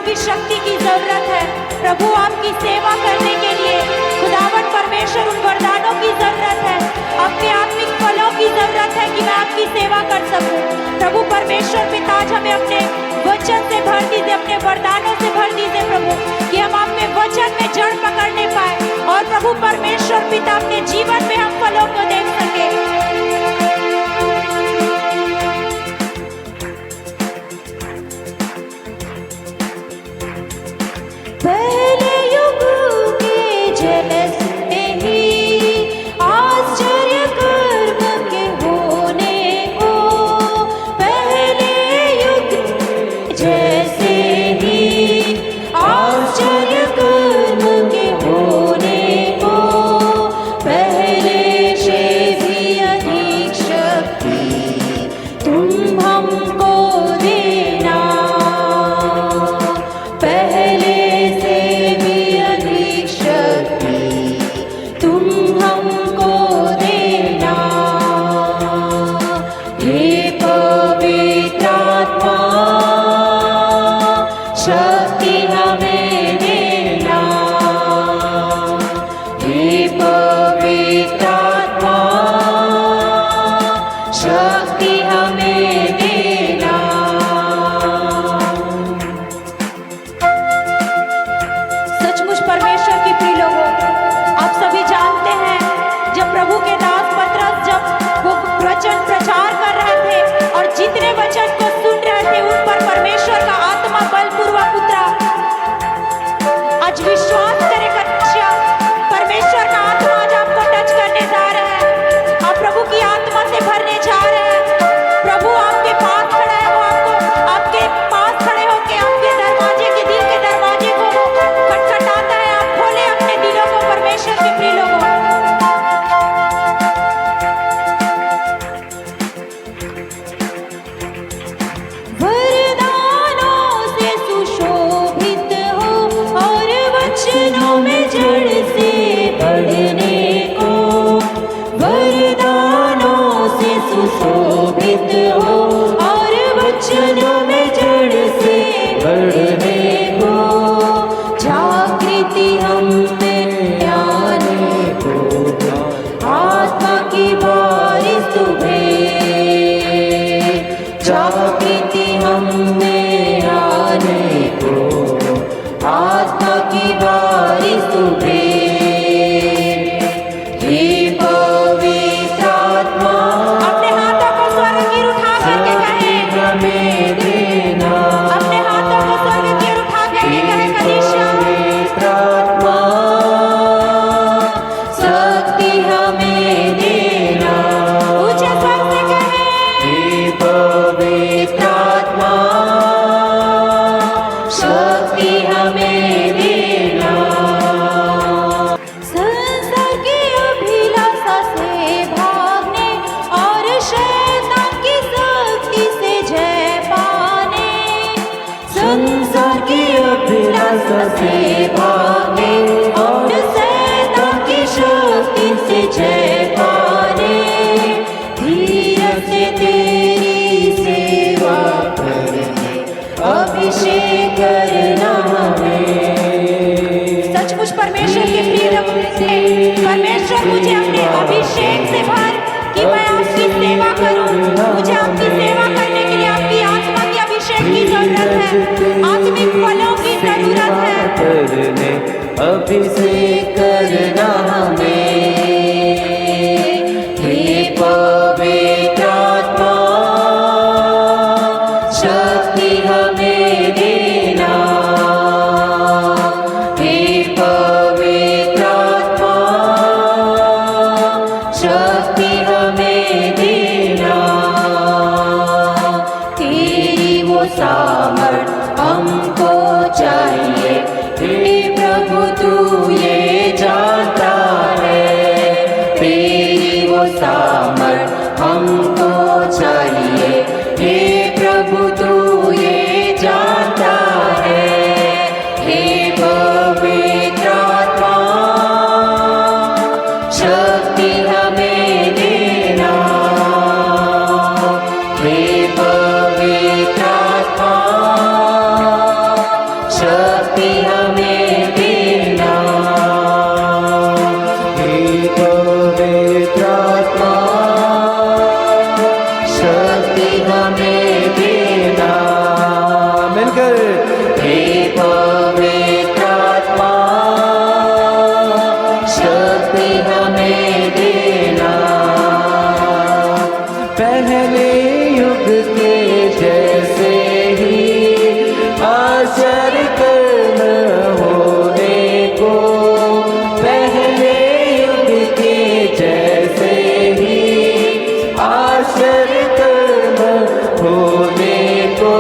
आपकी शक्ति की जरूरत है प्रभु, आपकी सेवा करने के लिए खुदावन परमेश्वर उन वरदानों की जरूरत है, आपके आत्मिक फलों की जरूरत है कि मैं आपकी सेवा कर सकूं। प्रभु परमेश्वर पिता हमें अपने वचन से भर दीजिए, अपने वरदानों से भर दीजिए प्रभु, कि हम अपने वचन में जड़ पकड़ने पाए और प्रभु परमेश्वर पिता अपने जीवन में हम फलों को देख सके। पहले युग के जैसे ही आश्चर्य कर्म के होने को, पहले युग जैसे ही आश्चर्य कर्म के होने को, पहले से भी अधिक शक्ति तुम हमको देना, पहले शक्ति हमें देना, हे पवित्र आत्मा शक्ति हमें देना। सचमुच परमेश्वर की प्रिय लोगों, आप सभी जानते हैं जब प्रभु के दास पतरस जब वो वचन प्रचार कर रहे थे और जितने वचन को सुन रहे थे उन पर परमेश्वर का आत्मा बलपूर्वक उतरा। आज विश्वास करें कच्चा परमेश्वर का आत्मा आज आपको टच करने जा रहा है, आप प्रभु की आत्मा से भरने जा रहे हैं। प्रभु आपके पास खड़ा है, वो आपके पास खड़े होके आपके दरवाजे के दिल के दरवाजे को खटखटाता है। आप खोले अपने दिलों को परमेश्वर के प्रिय लोगों। वचनों में जड़ से बढ़ने को, वरदानों से सुशोभित हो और वचनों में जड़ से बढ़ने को, जागृति हम में आने को, आत्मा की बारिश तुम्हें, जागृति हम में आने को, आत्मा की बारिश तुम्हें, हे पवित्र आत्मा। अपने हाथों को स्वर्ग की उठा करके कहें हमें देना, अपने हाथों को स्वर्ग की उठा करके कहें कलीसिया, पवित्र आत्मा शक्ति हमें देना, ऊंचे स्वर से कहें हे पवित्र आत्मा शक्ति हमें देना। संसार की अभिलाषा से भागने और शैतान की शक्ति से जय पाने, संसार की अभिलाषा से भागने और शैतान की शक्ति से जय पाने, धीरज से तेरी सेवा करने अभिषेक करना हमें। सचमुच परमेश्वर के प्रिय लोगों से परमेश्वर मुझे अपने अभिषेक से भर कि मैं आपकी सेवा करूं। मुझे आपकी सेवा करने के लिए आपकी आत्मा की अभिषेक की जरूरत है, आत्मिक फलों की जरूरत है। अभिषेक करना हमें, हे पवित्र आत्मा शक्ति हमें देना, हे पवित्र आत्मा शक्ति हमें देना, तेरी वो सामर्थ हमको चाहिए, हे प्रभु तू ये जानता है, तेरी वो सामर्थ हमको चाहिए, हे प्रभु तू ये जानता है, हे पवित्र आत्मा शक्ति हमें देना, हे पवित्र आत्मा शक्ति हमें देना। हे पवित्र आत्मा शक्ति हमें देना। मिलकर हे पवित्र आत्मा शक्ति हमें देना। पहले युग के जैसे ही आश्चर्य कर्म होने को, पहले युग के जैसे ही आश्चर्य कर्म होने को,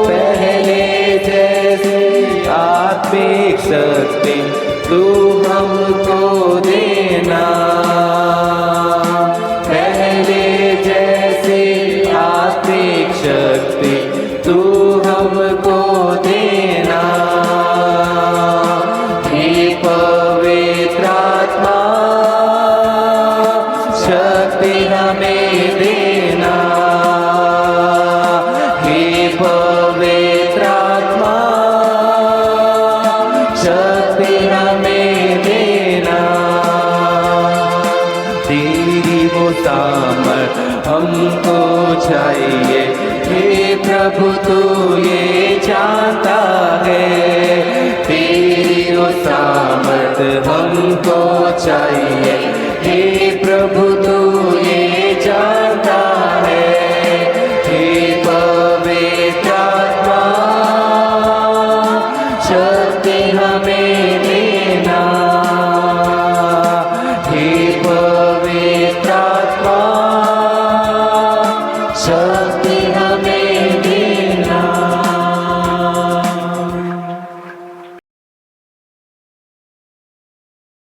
पहले जैसे आत्मिक शक्ति तू हमको देना। पहले जैसे आत्मिक शक्ति तू हमको देना। हे पवित्र आत्मा शक्ति हमें देना। हे पवित्र आत्मा शक्ति हमें देना। तेरी वो सामर्थ हमको चाहिए, हे प्रभु तू ये जानता है। तेरी वो सामर्थ हमको चाहिए,